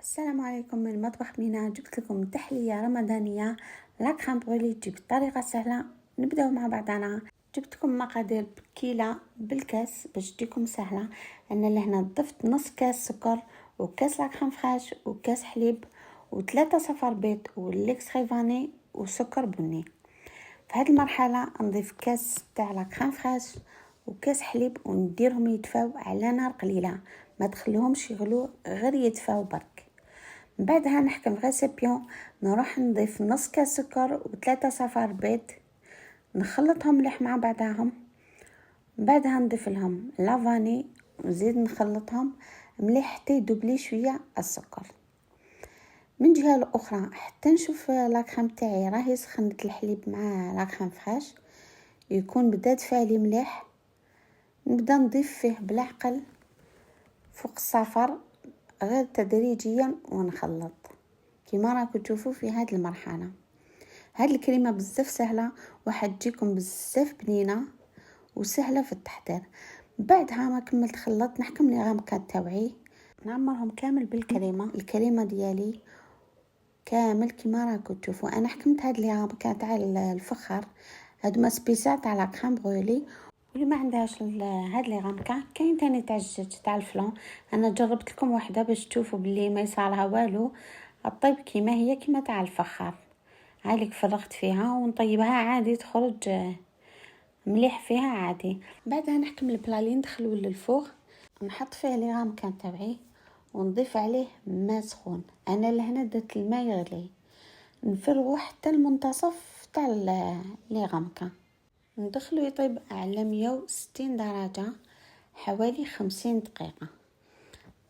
السلام عليكم من مطبخ مينا. جبت لكم تحلية رمضانية لاكريم بغولي تجي بطريقة سهلة. نبداو مع بعضنا. جبت لكم مقادير بكيلة بالكاس باش تجيكم سهلة. انا لهنا ضفت نص كاس سكر وكاس لاكريم فريش وكاس حليب و3 صفار بيض والاكستري فاني وسكر بني. في هذه المرحلة نضيف كاس تاع لاكريم فريش وكاس حليب ونديرهم يدفاو على نار قليلة، ما تخلوهمش يغلو، غير يدفاو برك. بعدها نحكم غريسيبيون، نروح نضيف نص كاس سكر و3 صفار بيض، نخلطهم مليح مع بعضهم. بعدها نضيف لهم لافاني ونزيد نخلطهم مليح حتى يذوب لي شويه السكر. من جهه الاخرى حتى نشوف لاكريم تاعي راهي سخنت الحليب مع لاكريم فريش يكون بدا دفالي مليح، نبدا نضيف فيه بالعقل فوق الصفر غير تدريجيا ونخلط كيما راكم تشوفوا في هذه المرحله. هذه الكريمه بزاف سهله وحتجيكم بزاف بنينه وسهله في التحضير. بعدها ما كملت خلطت، نحكم لي غامكات تاوعي نعمرهم كامل بالكريمه. الكريمه ديالي كامل كيما راكم تشوفوا. انا حكمت هاد لي غامكات تاع الفخار، هادو سبيسال تاع لاكريم بغولي. واللي ما عندهاش هاد لي غامكا كاين تاني تاع الجاج تاع الفلون. انا جربت لكم واحده باش تشوفوا بلي ما يصالها والو، الطيب كيما هي كيما تاع الفخار. هايليك فرغت فيها ونطيبها عادي تخرج مليح فيها عادي. بعدها نحكم البلالين ندخلوه للفوغ، نحط فيه لي غامكا تاعي ونضيف عليه ماء سخون. انا لهنا درت الماء يغلي، نفرغو حتى المنتصف تاع لي غامكا، ندخلو يطيب على 160 درجة حوالي 50 دقيقة.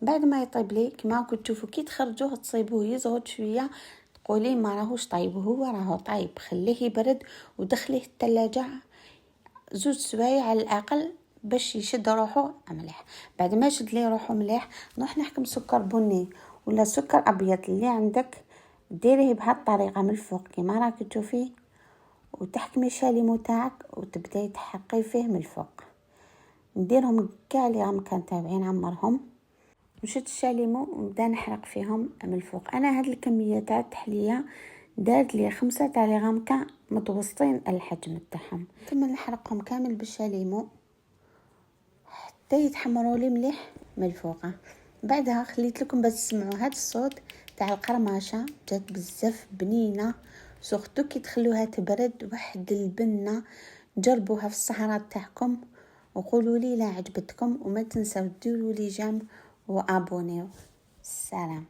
بعد ما يطيب لي كما راكم تشوفوا كي تخرجوه تصيبوه يزغد شويه، تقولي ما راهوش طيب، هو راهو طيب. خليه يبرد ودخليه الثلاجه 2 سوايع على الاقل باش يشد روحه مليح. بعد ما يشد لي روحه مليح نروح نحكم سكر بني ولا سكر ابيض اللي عندك، ديريه بهذه الطريقه من الفوق كما راكم تشوفي، وتحكمي الشاليمو تاعك وتبداي تحقي فيه من الفوق. نديرهم كاع لي غامكان تاعي نعمرهم، نشد الشاليمو ونبدا نحرق فيهم من الفوق. انا هاد الكميه تاع التحليه دارت لي 5 تاع لي غامكا متوسطين الحجم تاعهم، ثم نحرقهم كامل بالشاليمو حتى يتحمروا لي مليح من الفوق. بعدها خليت لكم باش تسمعوا هاد الصوت تاع القرمشه، جات بزاف بنينه سورتو كي تخلوها تبرد واحد البنه. جربوها في السهرات تاعكم وقولوا لي لا عجبتكم، وما تنسوا ديروا لي جيم وابونيو. سلام.